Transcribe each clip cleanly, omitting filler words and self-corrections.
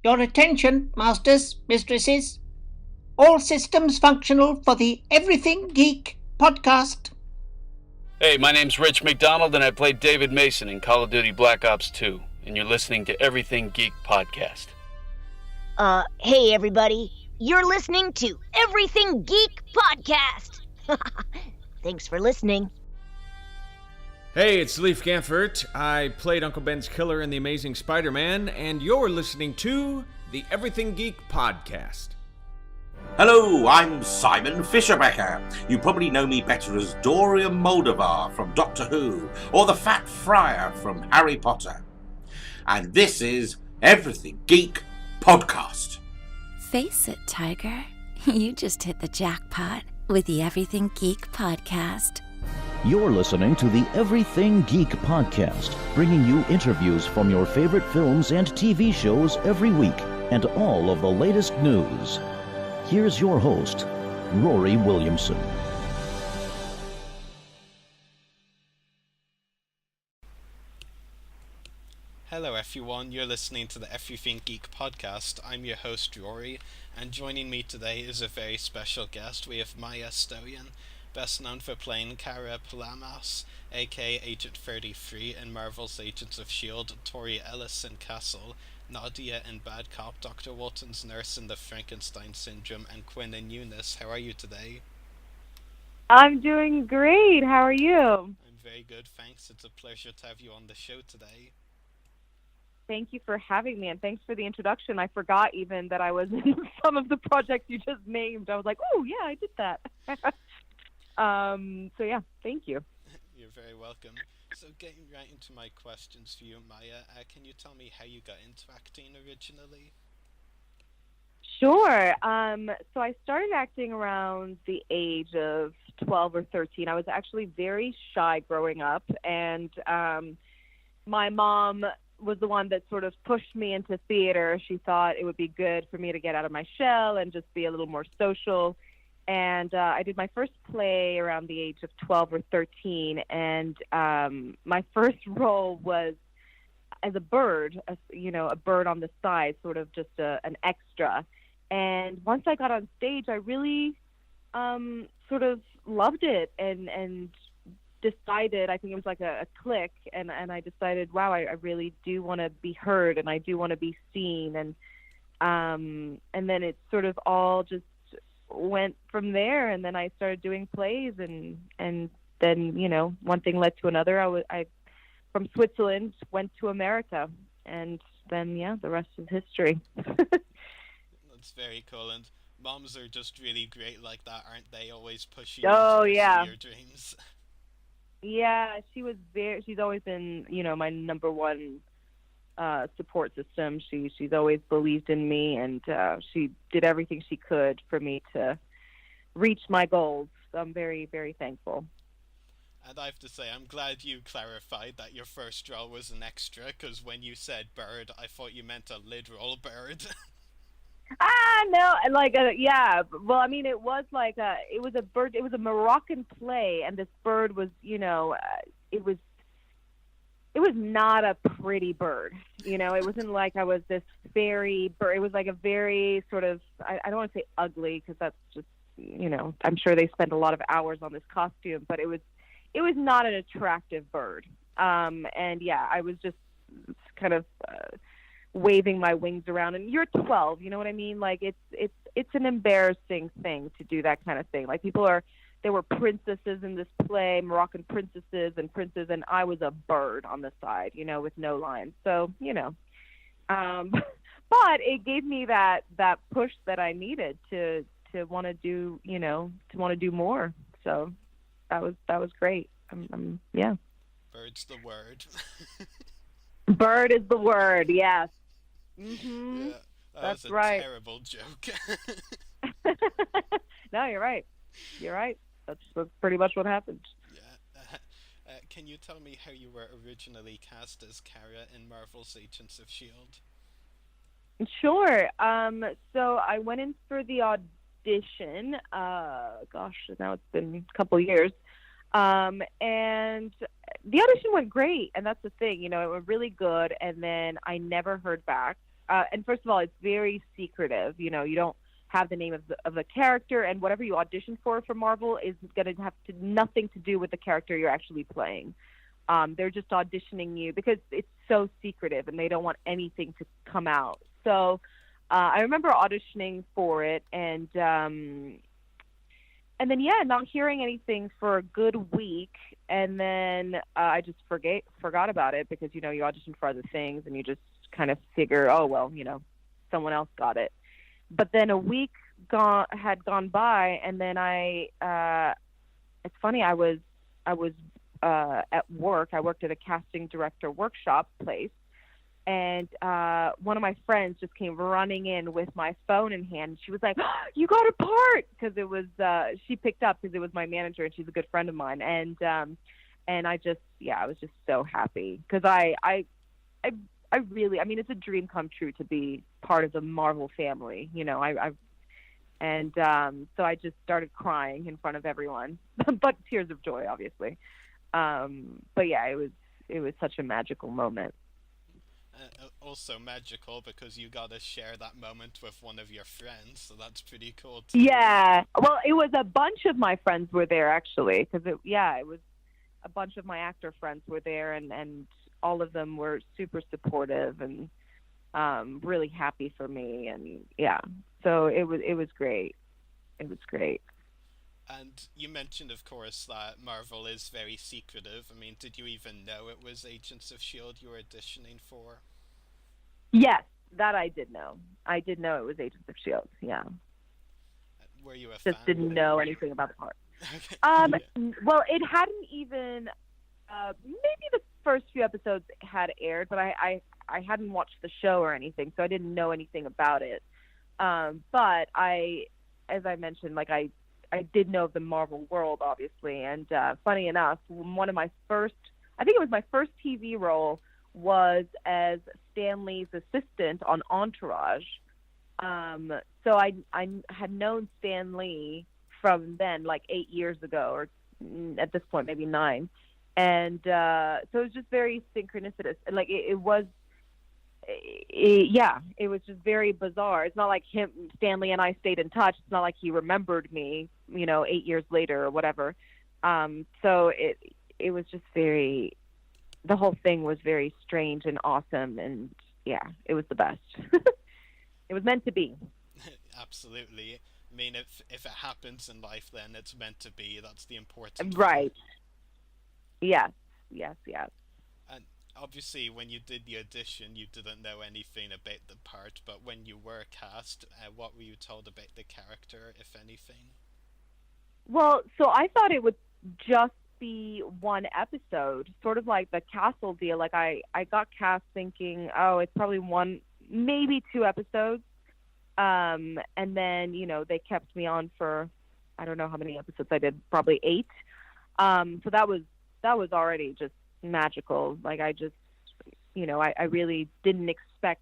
Your attention, masters, mistresses. All systems functional for the Everything Geek podcast. Hey, my name's Rich McDonald, and I played David Mason in Call of Duty Black Ops 2, and you're listening to Everything Geek podcast. Hey everybody, you're listening to Everything Geek podcast. Thanks for listening. Hey, it's Leif Gaffert. I played Uncle Ben's killer in The Amazing Spider-Man, and you're listening to the Everything Geek podcast. Hello, I'm Simon Fisherbecker. You probably know me better as Dorian Moldovar from Doctor Who, or the Fat Friar from Harry Potter. And this is Everything Geek podcast. Face it, Tiger. You just hit the jackpot with the Everything Geek podcast. You're listening to the Everything Geek podcast, bringing you interviews from your favorite films and TV shows every week, and all of the latest news. Here's your host, Ruari Williamson. Hello everyone, you're listening to the Everything Geek podcast. I'm your host Ruari, and joining me today is a very special guest. We have Maya Stojan, best known for playing Kara Palamas, aka Agent 33 in Marvel's Agents of S.H.I.E.L.D, Tory Ellis in Castle, Nadia in Bad Cop, Dr. Walton's nurse in the Frankenstein Syndrome, and Quinn in Newness. How are you today? I'm doing great. How are you? I'm very good, thanks. It's a pleasure to have you on the show today. Thank you for having me, and thanks for the introduction. I forgot even that I was in some of the projects you just named. I was like, oh, yeah, I did that. So, yeah, thank you. You're very welcome. So getting right into my questions for you, Maya, can you tell me how you got into acting originally? Sure. So I started acting around the age of 12 or 13. I was actually very shy growing up, and my mom was the one that sort of pushed me into theater. She thought it would be good for me to get out of my shell and just be a little more social. And I did my first play around the age of 12 or 13, and my first role was as a bird, a bird on the side, sort of just an extra. And once I got on stage, I really sort of loved it and decided, I think it was like a click, and I decided, wow, I really do want to be heard, and I do want to be seen. And then it sort of all just went from there, and then I started doing plays, and then one thing led to another. I from Switzerland went to America, and then the rest is history. That's very cool, and moms are just really great like that, aren't they? Always pushing you to pursue your dreams. Yeah, she's always been my number one support system. She's always believed in me, and she did everything she could for me to reach my goals. So I'm very, very thankful. And I have to say, I'm glad you clarified that your first role was an extra, because when you said bird, I thought you meant a literal bird. No, well, I mean, it was like it was a bird. It was a Moroccan play, and this bird was, it was not a pretty bird. It wasn't like I was this fairy bird. It was like a very sort of, I don't want to say ugly, because that's just, I'm sure they spent a lot of hours on this costume, but it was not an attractive bird. And I was just kind of waving my wings around, and you're 12, you know what I mean? Like it's an embarrassing thing to do that kind of thing. Like there were princesses in this play, Moroccan princesses and princes, and I was a bird on the side, with no lines. So, but it gave me that push that I needed to want to do, to want to do more. So that was great. Yeah. Bird's the word. Bird is the word. Yes. Mm-hmm. Yeah, that's was a right. Terrible joke. No, you're right. You're right. That's pretty much what happened. Yeah. Can you tell me how you were originally cast as Kara in Marvel's Agents of S.H.I.E.L.D? Sure. So I went in for the audition. Now it's been a couple years. And the audition went great, and that's the thing, it went really good, and then I never heard back and first of all, it's very secretive. You know, you don't have the name of the character, and whatever you audition for Marvel is going to have nothing to do with the character you're actually playing. They're just auditioning you because it's so secretive, and they don't want anything to come out. So I remember auditioning for it, and then not hearing anything for a good week, and then I just forgot about it because, you know, you audition for other things and you just kind of figure, oh well, you know, someone else got it. But then a week had gone by, and then it's funny, I was at work. I worked at a casting director workshop place, and one of my friends just came running in with my phone in hand. She was like, oh, "You got a part!" Because it was she picked up because it was my manager, and she's a good friend of mine. And I was just so happy because I really, I mean, it's a dream come true to be part of the Marvel family, you know. So I just started crying in front of everyone, but tears of joy, obviously. But yeah, it was such a magical moment. Also magical because you got to share that moment with one of your friends, so that's pretty cool too. Yeah, well, it was a bunch of my friends were there actually, because it was a bunch of my actor friends were there, and all of them were super supportive and really happy for me, and yeah, so it was great. It was great. And you mentioned, of course, that Marvel is very secretive. I mean, did you even know it was Agents of S.H.I.E.L.D. you were auditioning for? Yes, that I did know. I did know it was Agents of S.H.I.E.L.D., yeah. Were you a fan? Just didn't know anything about the part. Well, it hadn't even... maybe the first few episodes had aired, but I hadn't watched the show or anything, so I didn't know anything about it. But as I mentioned, like I did know of the Marvel world, obviously, and funny enough, one of my first, I think it was my first TV role, was as Stan Lee's assistant on Entourage. So I had known Stan Lee from then, like 8 years ago, or at this point maybe 9, and so it was just very synchronicitous. Like it was just very bizarre. It's not like Stanley and I stayed in touch. It's not like he remembered me, you know, 8 years later or whatever. So it was just the whole thing was very strange and awesome, and yeah, it was the best. It was meant to be. Absolutely. I mean, if it happens in life, then it's meant to be. That's the important right. thing. Yes. And obviously, when you did the audition, you didn't know anything about the part, but when you were cast, what were you told about the character, if anything? Well, so I thought it would just be one episode, sort of like the Castle deal. Like I got cast thinking, oh, it's probably one, maybe 2 episodes. And then, you know, they kept me on for, I don't know how many episodes I did, probably 8. So that was already just magical. Like I just, you know, I really didn't expect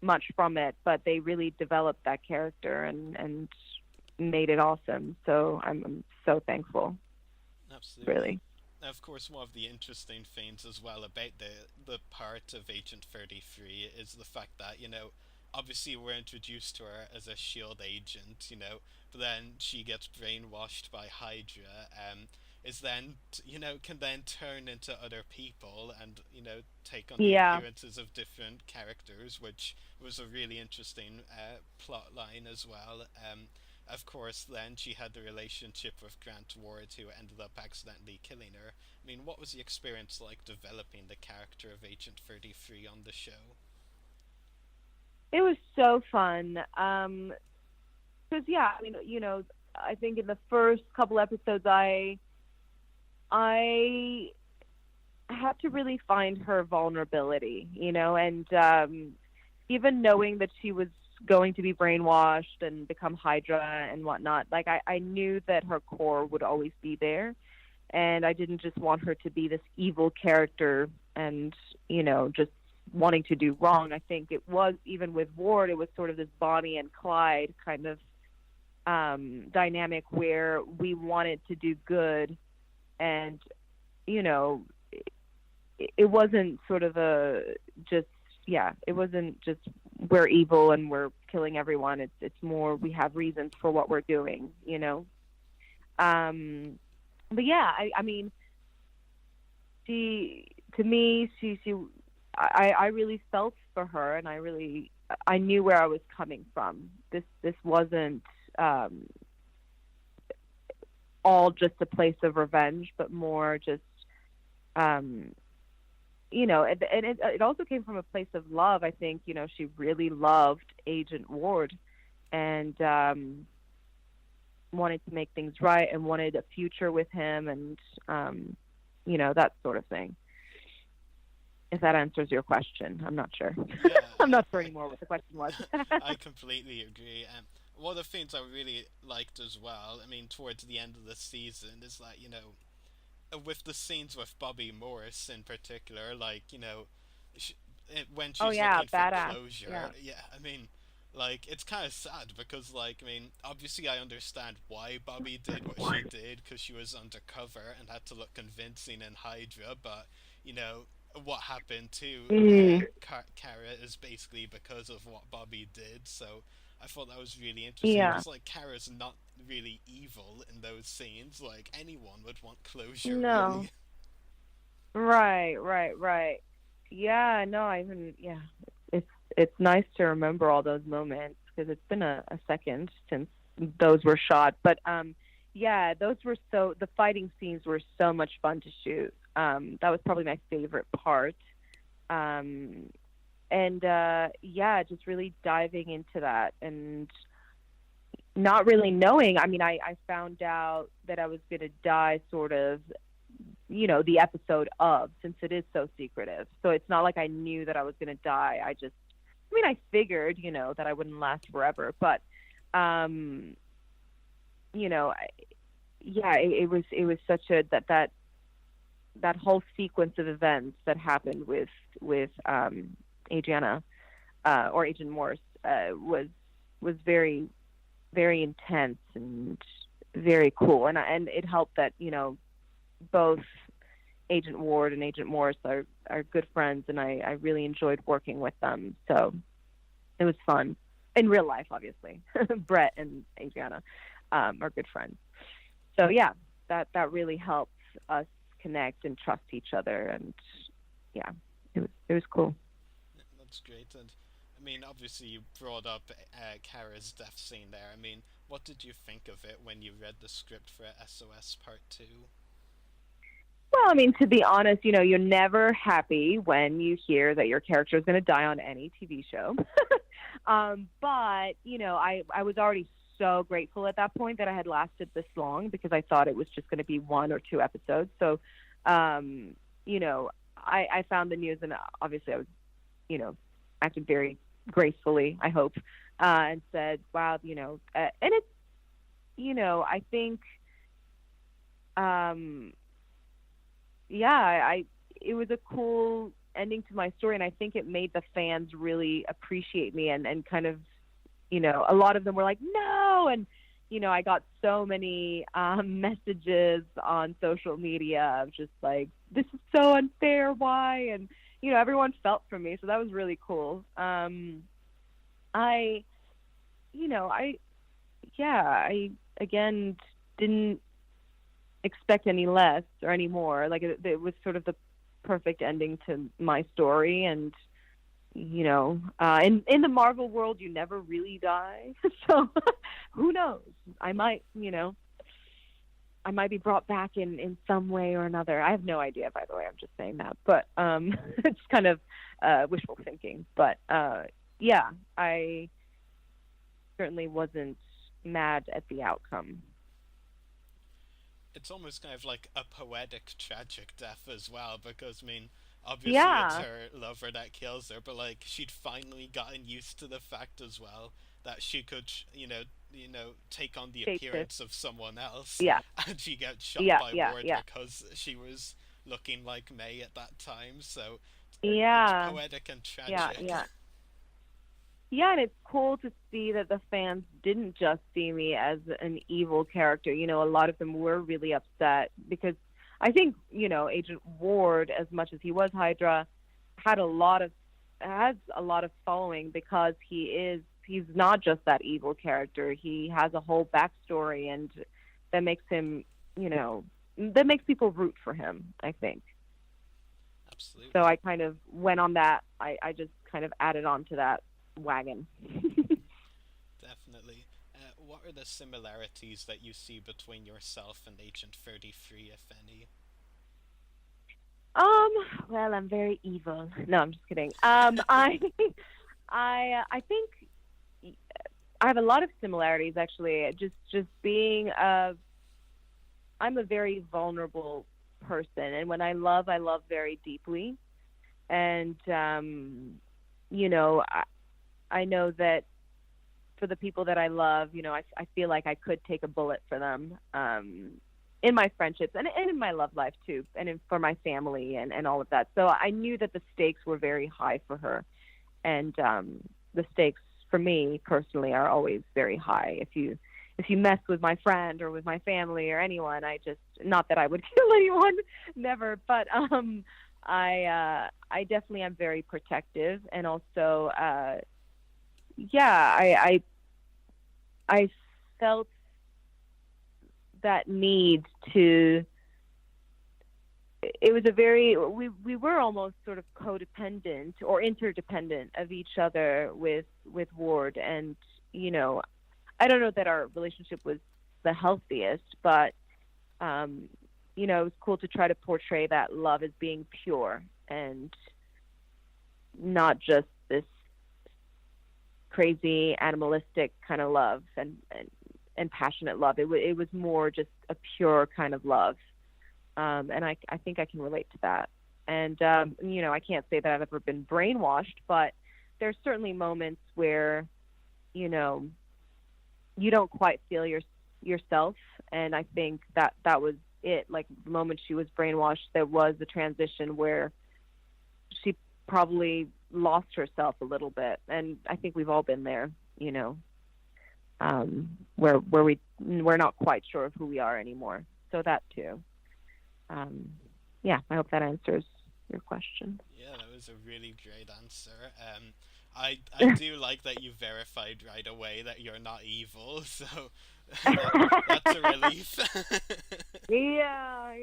much from it, but they really developed that character and made it awesome. So I'm so thankful. Absolutely. Really. Now, of course, one of the interesting things as well about the part of Agent 33 is the fact that, you know, obviously we're introduced to her as a S.H.I.E.L.D. agent, you know, but then she gets brainwashed by Hydra, is then, you know, can then turn into other people and, you know, take on the appearances of different characters, which was a really interesting plot line as well. Of course, then she had the relationship with Grant Ward, who ended up accidentally killing her. I mean, what was the experience like developing the character of Agent 33 on the show? It was so fun. Because, yeah, I mean, you know, I think in the first couple episodes, I had to really find her vulnerability, you know, and even knowing that she was going to be brainwashed and become Hydra and whatnot, like I knew that her core would always be there, and I didn't just want her to be this evil character and, you know, just wanting to do wrong. I think it was, even with Ward, it was sort of this Bonnie and Clyde kind of dynamic where we wanted to do good, and, you know, it wasn't sort of a just it wasn't just we're evil and we're killing everyone. It's more we have reasons for what we're doing, you know. But yeah, I mean, I really felt for her, and I knew where I was coming from. This wasn't all just a place of revenge, but more just, you know, and it also came from a place of love. I think, you know, she really loved Agent Ward, and wanted to make things right and wanted a future with him, and you know, that sort of thing. If that answers your question, I'm not sure. Yeah, I'm not sure anymore what the question was. I completely agree. One of the things I really liked as well, I mean, towards the end of the season, is that, you know, with the scenes with Bobby Morris in particular, like, you know, when she's looking badass. for closure, I mean, like, it's kind of sad because, like, I mean, obviously I understand why Bobby did what she did, because she was undercover and had to look convincing in Hydra, but, you know, what happened to Kara is basically because of what Bobby did, so I thought that was really interesting. It's like Kara's not really evil in those scenes, like anyone would want closure, really. Right. Yeah, no, it's nice to remember all those moments, because it's been a second since those were shot, but the fighting scenes were so much fun to shoot. That was probably my favorite part. Just really diving into that and not really knowing. I mean, I found out that I was going to die sort of, you know, the episode of, since it is so secretive. So it's not like I knew that I was going to die. I figured, you know, that I wouldn't last forever, but, you know, it was such that whole sequence of events that happened with Adriana, or Agent Morse, was very, very intense and very cool, and it helped that, you know, both Agent Ward and Agent Morse are good friends, and I really enjoyed working with them, so it was fun in real life. Obviously, Brett and Adriana are good friends, so yeah, that really helped us connect and trust each other, and yeah, it was cool. That's great. And I mean, obviously you brought up Kara's death scene there. I mean, what did you think of it when you read the script for S.O.S. Part 2? Well, I mean, to be honest, you know, you're never happy when you hear that your character is going to die on any TV show. But, you know, I was already so grateful at that point that I had lasted this long, because I thought it was just going to be 1 or 2 episodes. So, you know, I found the news, and obviously I was, you know, acted very gracefully, I hope, and said, wow, you know, and it's, you know, I think, it was a cool ending to my story, and I think it made the fans really appreciate me, and kind of, you know, a lot of them were like, no, and, you know, I got so many messages on social media of just like, this is so unfair, why? And, you know, everyone felt for me, so that was really cool. I again didn't expect any less or any more. Like, it was sort of the perfect ending to my story, and, you know, in the Marvel world, you never really die, so who knows? I might be brought back in some way or another. I have no idea, by the way. I'm just saying that, but it's kind of wishful thinking. But yeah, I certainly wasn't mad at the outcome. It's almost kind of like a poetic, tragic death as well, because, I mean, obviously it's her lover that kills her, but, like, she'd finally gotten used to the fact as well that she could, you know, take on the appearance of someone else. Yeah. And she got shot by Ward because she was looking like May at that time, so it's poetic and tragic. Yeah, and it's cool to see that the fans didn't just see me as an evil character. You know, a lot of them were really upset, because I think, you know, Agent Ward, as much as he was Hydra, had a lot of has a lot of following because he's not just that evil character. He has a whole backstory, and that makes him, that makes people root for him, I think. Absolutely. So I kind of went on that. I just kind of added on to that wagon. Definitely. What are the similarities that you see between yourself and Agent 33, if any? Well, I'm very evil. No, I'm just kidding. I think I have a lot of similarities, actually. Just being I'm a very vulnerable person, and when I love very deeply. And I know that for the people that I love, I feel like I could take a bullet for them, in my friendships and in my love life too, and for my family and all of that. So I knew that the stakes were very high for her, and the stakes for me personally are always very high. If you mess with my friend or with my family or anyone, not that I would kill anyone, never, but I definitely am very protective, and also I felt that need to. It was we were almost sort of codependent or interdependent of each other with Ward, and I don't know that our relationship was the healthiest, but it was cool to try to portray that love as being pure and not just this crazy animalistic kind of love and passionate love. It was more just a pure kind of love. And I think I can relate to that. And, I can't say that I've ever been brainwashed, but there's certainly moments where, you don't quite feel yourself. And I think that was it. Like the moment she was brainwashed, there was a transition where she probably lost herself a little bit. And I think we've all been there, where we're not quite sure of who we are anymore. So that too. I hope that answers your question. Yeah, that was a really great answer. I do like that you verified right away that you're not evil, so that's a relief. Yeah.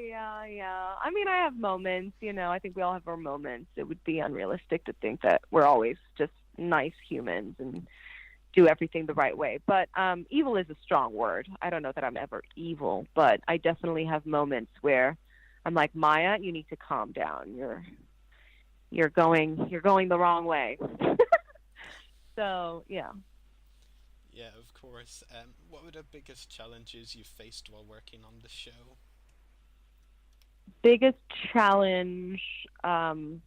I mean, I have moments, I think we all have our moments. It would be unrealistic to think that we're always just nice humans and do everything the right way. But evil is a strong word. I don't know that I'm ever evil, but I definitely have moments where I'm like, Maya, you need to calm down. You're going the wrong way. So, yeah. Yeah, of course. What were the biggest challenges you faced while working on the show? Biggest challenge, one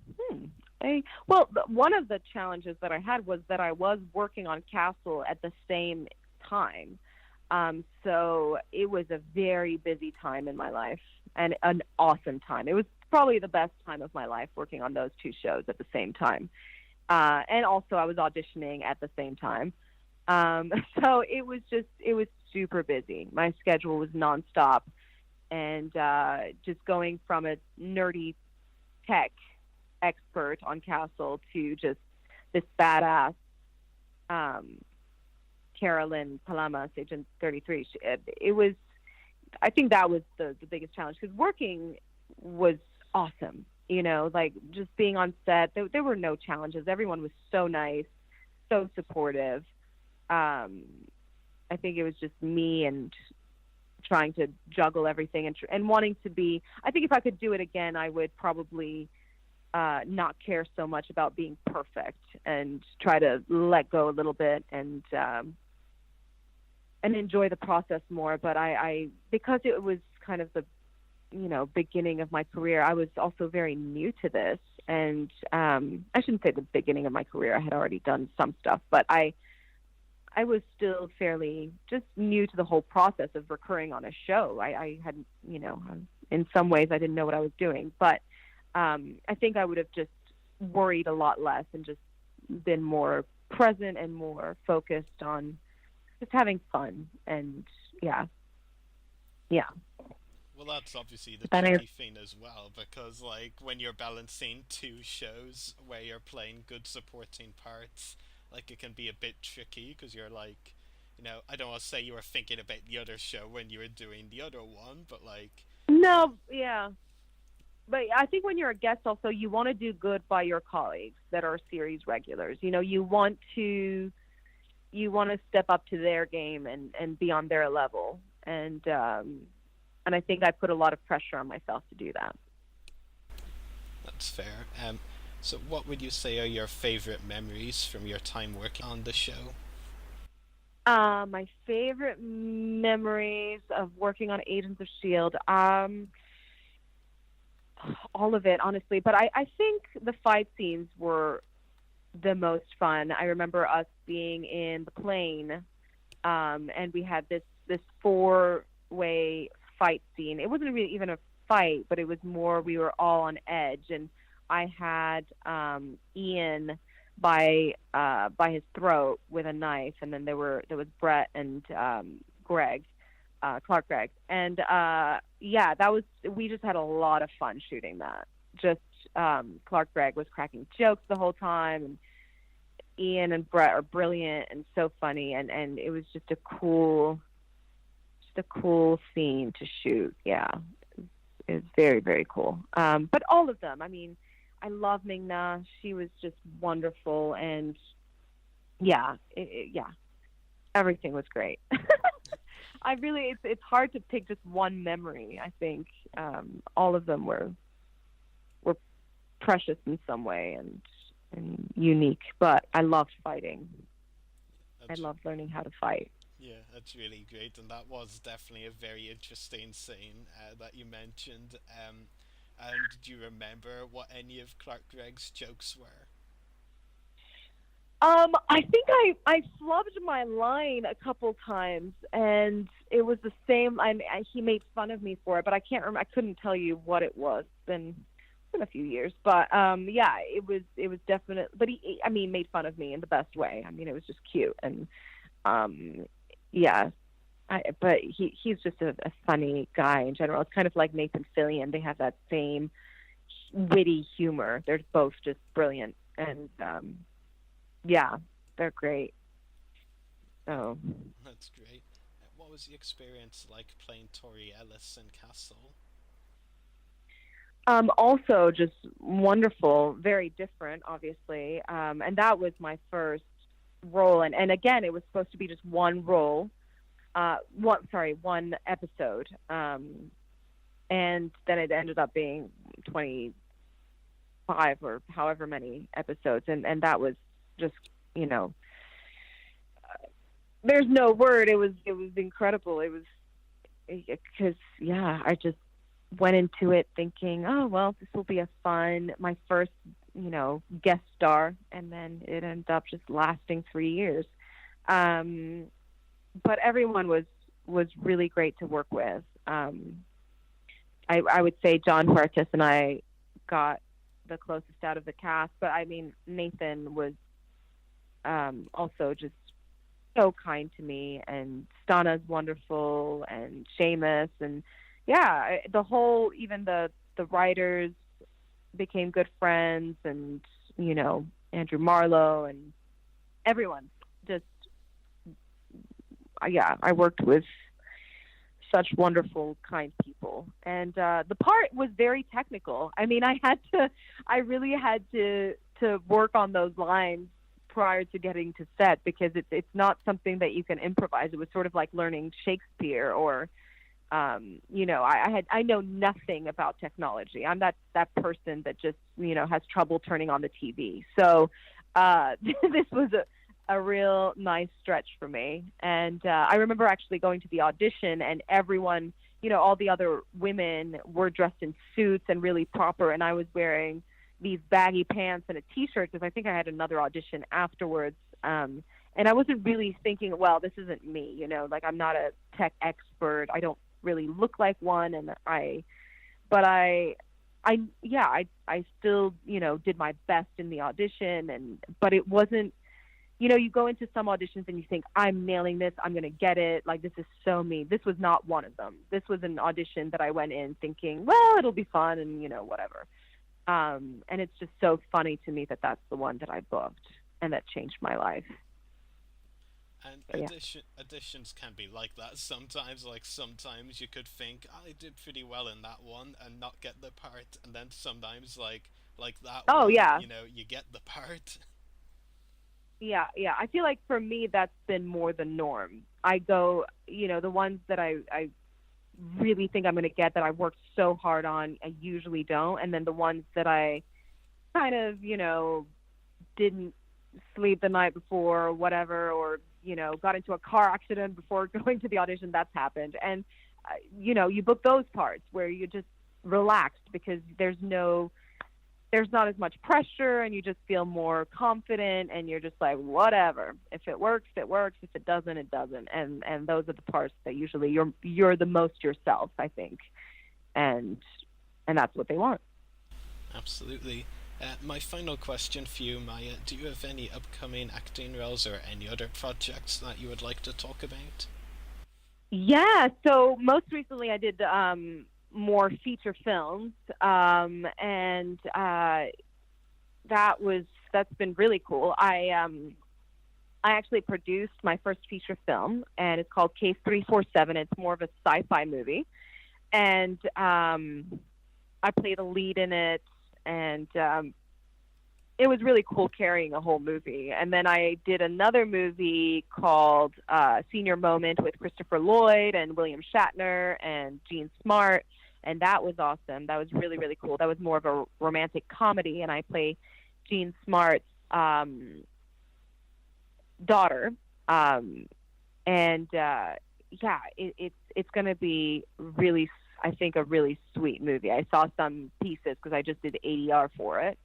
of the challenges that I had was that I was working on Castle at the same time. So it was a very busy time in my life and an awesome time. It was probably the best time of my life working on those two shows at the same time. And also I was auditioning at the same time. So it was super busy. My schedule was nonstop, and just going from a nerdy tech expert on Castle to just this badass Kara Palamas, Agent 33. I think that was the biggest challenge, because working was awesome. Like just being on set, there were no challenges. Everyone was so nice, so supportive. I think it was just me and trying to juggle everything and wanting to be. I think if I could do it again, I would probably not care so much about being perfect and try to let go a little bit and enjoy the process more. But I because it was kind of the beginning of my career, I was also very new to this, and I shouldn't say the beginning of my career. I had already done some stuff, but I was still fairly just new to the whole process of recurring on a show. I hadn't, in some ways I didn't know what I was doing, but I think I would have just worried a lot less and just been more present and more focused on just having fun. And yeah. Well, that's obviously the But I, tricky thing as well, because like when you're balancing two shows where you're playing good supporting parts, like it can be a bit tricky because you're like, I don't want to say you were thinking about the other show when you were doing the other one, but like, no, yeah. But I think when you're a guest, also you want to do good by your colleagues that are series regulars. You want to step up to their game and be on their level, and I think I put a lot of pressure on myself to do that. that's fair. So what would you say are your favorite memories from your time working on the show? My favorite memories of working on Agents of S.H.I.E.L.D. All of it, honestly. But I think the fight scenes were the most fun. I remember us being in the plane, and we had this four-way fight scene. It wasn't really even a fight, but it was more we were all on edge, and I had Ian by his throat with a knife, and then there was Brett and Clark Gregg, and we just had a lot of fun shooting that. Just Clark Gregg was cracking jokes the whole time, and Ian and Brett are brilliant and so funny, and it was just a cool scene to shoot. Yeah, it was very, very cool. But all of them, I mean, I love Ming-Na. She was just wonderful, and yeah, everything was great. It's hard to pick just one memory. I think all of them were precious in some way and unique. But I loved fighting. I loved learning how to fight. Yeah, that's really great, and that was definitely a very interesting scene that you mentioned. And do you remember what any of Clark Gregg's jokes were? I think I flubbed my line a couple times, and it was the same. He made fun of me for it, but I can't remember. I couldn't tell you what it was. It's been a few years, but yeah, it was definitely. But he made fun of me in the best way. I mean, it was just cute, and yeah. But he's just a funny guy in general. It's kind of like Nathan Fillion. They have that same witty humor. They're both just brilliant, and yeah, they're great. So that's great. What was the experience like playing Tory Ellis in Castle? Also just wonderful, very different, obviously. And that was my first role, and again, it was supposed to be just one role. One episode, and then it ended up being 25 or however many episodes, and that was just, there's no word. It was incredible. It was because I just went into it thinking, oh well, this will be my first guest star, and then it ended up just lasting 3 years. But everyone was really great to work with. I would say John Huertas and I got the closest out of the cast, but I mean, Nathan was also just so kind to me, and Stana's wonderful, and Seamus, and yeah, even the writers became good friends, and Andrew Marlowe, and everyone just. I worked with such wonderful, kind people, and the part was very technical. I mean, I really had to work on those lines prior to getting to set, because it's not something that you can improvise. It was sort of like learning Shakespeare, or I know nothing about technology. I'm that person that just has trouble turning on the TV. So this was a real nice stretch for me. And I remember actually going to the audition, and everyone, all the other women were dressed in suits and really proper, and I was wearing these baggy pants and a t-shirt, because I think I had another audition afterwards. And I wasn't really thinking, well, this isn't me, like I'm not a tech expert. I don't really look like one. And I still, did my best in the audition, but it wasn't you go into some auditions and you think, I'm nailing this, I'm going to get it. Like, this is so me. This was not one of them. This was an audition that I went in thinking, well, it'll be fun and, whatever. And it's just so funny to me that that's the one that I booked and that changed my life. And auditions can be like that sometimes. Like, sometimes you could think, I did pretty well in that one and not get the part. And then sometimes, like that one, yeah. You get the part. Yeah. I feel like for me, that's been more the norm. I go, the ones that I really think I'm going to get, that I worked so hard on, I usually don't. And then the ones that I kind of, didn't sleep the night before or whatever, or, got into a car accident before going to the audition, that's happened. And, you book those parts where you're just relaxed because there's not as much pressure, and you just feel more confident, and you're just like, whatever. If it works, it works. If it doesn't, it doesn't. And those are the parts that usually you're the most yourself, I think. And that's what they want. Absolutely. My final question for you, Maya, do you have any upcoming acting roles or any other projects that you would like to talk about? Yeah, so most recently I did more feature films, and that's been really cool. I actually produced my first feature film, and it's called Case 347. It's more of a sci-fi movie, and I played a lead in it, and it was really cool carrying a whole movie. And then I did another movie called Senior Moment with Christopher Lloyd and William Shatner and Gene Smart, and that was awesome. That was really, really cool. That was more of a romantic comedy, and I play Gene Smart's daughter. It's going to be really, I think, a really sweet movie. I saw some pieces because I just did ADR for it.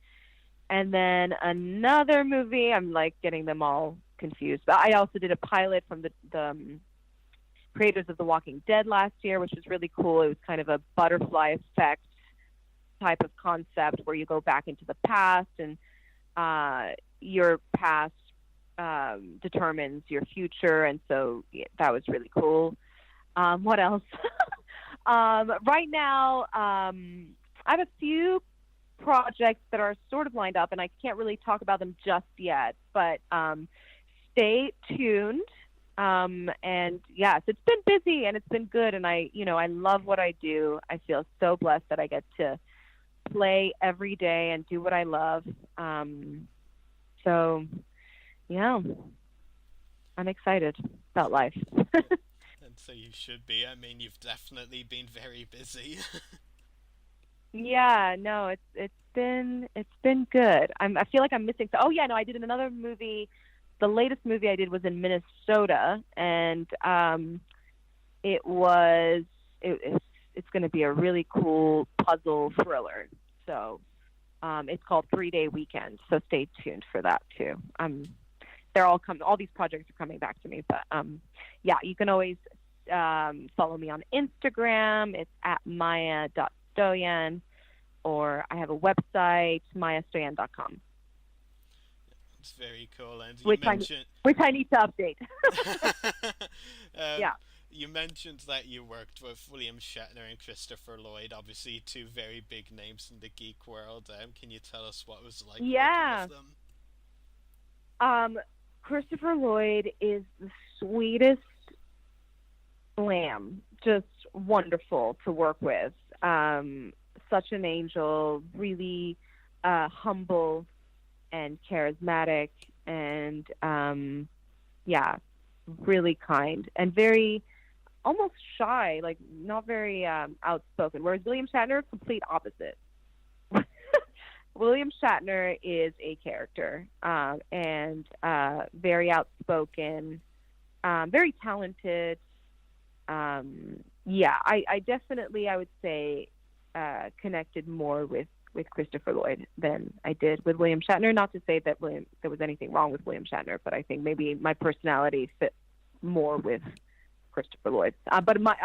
And then another movie, I'm like getting them all confused, but I also did a pilot from the creators of The Walking Dead last year, which was really cool. It was kind of a butterfly effect type of concept where you go back into the past, and your past determines your future. And so that was really cool. What else? Right now, I have a few projects that are sort of lined up, and I can't really talk about them just yet, but stay tuned. And yes, it's been busy and it's been good, and I love what I do. I feel so blessed that I get to play every day and do what I love. So yeah, I'm excited about life. And so you should be. I mean, you've definitely been very busy. Yeah, no, it's been good. I feel like I'm missing. Oh yeah, no, I did another movie. The latest movie I did was in Minnesota, and it's going to be a really cool puzzle thriller. So it's called 3-Day Weekend. So stay tuned for that too. All these projects are coming back to me, but yeah, you can always follow me on Instagram. It's at Maya.Stojan, or I have a website, mayastojan.com. It's very cool. And which I need to update. Yeah. You mentioned that you worked with William Shatner and Christopher Lloyd, obviously two very big names in the geek world. Can you tell us what it was like working with them? Christopher Lloyd is the sweetest lamb, just wonderful to work with. Such an angel, really humble and charismatic, and really kind and very almost shy, like not very outspoken. Whereas William Shatner, complete opposite. William Shatner is a character, and very outspoken, very talented. I definitely, I would say, connected more with Christopher Lloyd than I did with William Shatner. Not to say that there was anything wrong with William Shatner, but I think maybe my personality fit more with Christopher Lloyd. But my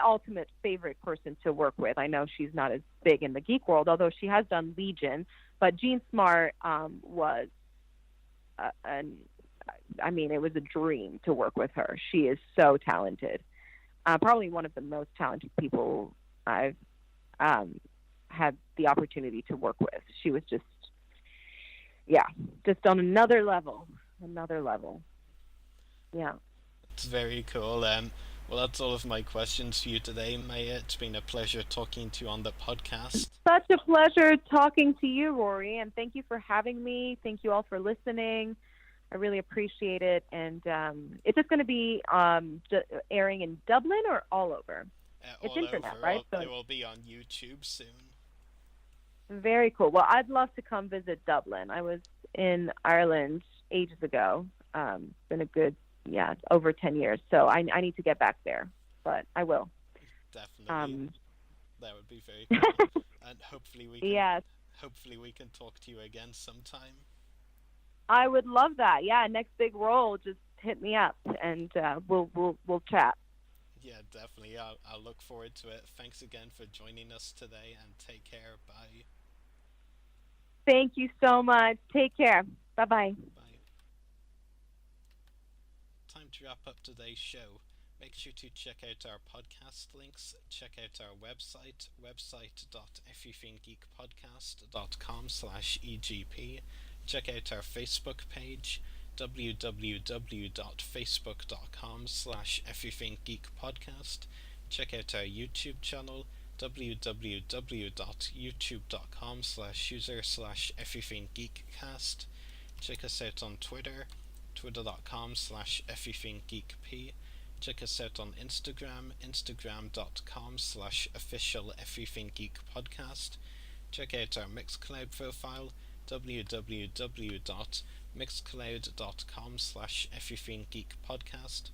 ultimate favorite person to work with, I know she's not as big in the geek world, although she has done Legion, but Gene Smart was I mean, it was a dream to work with her. She is so talented. Probably one of the most talented people I've had the opportunity to work with. She was just on another level. Yeah. It's very cool. Well, that's all of my questions for you today, Maya. It's been a pleasure talking to you on the podcast. Such a pleasure talking to you, Rory, and thank you for having me. Thank you all for listening. I really appreciate it. And it's just going to be airing in Dublin or all over? It's all internet, over. right? So it will be on YouTube soon. Very cool. Well, I'd love to come visit Dublin. I was in Ireland ages ago. Been a good, over 10 years. So I need to get back there, but I will. Definitely. That would be very cool. And hopefully we can talk to you again sometime. I would love that. Yeah, next big role, just hit me up and we'll chat. Yeah, definitely. I'll look forward to it. Thanks again for joining us today, and take care. Bye. Thank you so much. Take care. Bye-bye. Bye. Time to wrap up today's show. Make sure to check out our podcast links. Check out our website, website.everythinggeekpodcast.com/EGP. Check out our Facebook page, www.facebook.com/everythinggeekpodcast. Check out our YouTube channel, www.youtube.com/user/everythinggeekcast. Check us out on Twitter, twitter.com/everythinggeekp. Check us out on Instagram, instagram.com/official-everythinggeekpodcast. Check out our Mixcloud profile, www.mixcloud.com/everythinggeekpodcast.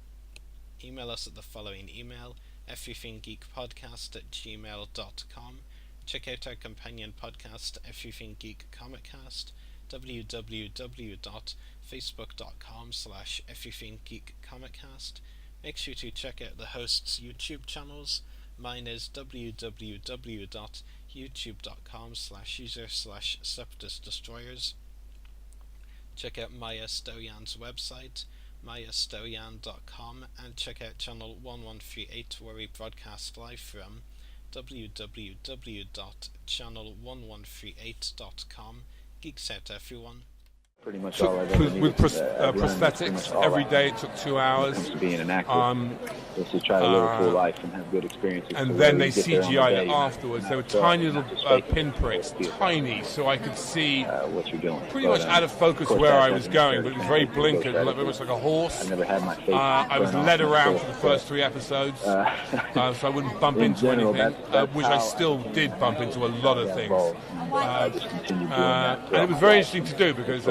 Email us at the following email, everythinggeekpodcast@gmail.com. Check out our companion podcast, Everything Geek Comiccast, www.facebook.com/everythinggeekcomiccast. Make sure to check out the hosts' YouTube channels. Mine is www.youtube.com/user/separatist-destroyers. Check out Maya Stojan's website, mayastojan.com, and check out channel 1138 where we broadcast live from, www.channel1138.com. Geeks out, everyone. Pretty much all I've ever with prosthetics every day. It took 2 hours. To being an actor, just to try to live a full life and have good experiences. And then they CGI'd it afterwards. They were tiny little pinpricks, tiny, so I could see what you're doing. Pretty much out of focus where I was going, but it was very blinkered, very much like a horse. I never had my face. I was led around for the first 3 episodes, so I wouldn't bump into anything, which I still did bump into a lot of things. And it was very interesting to do because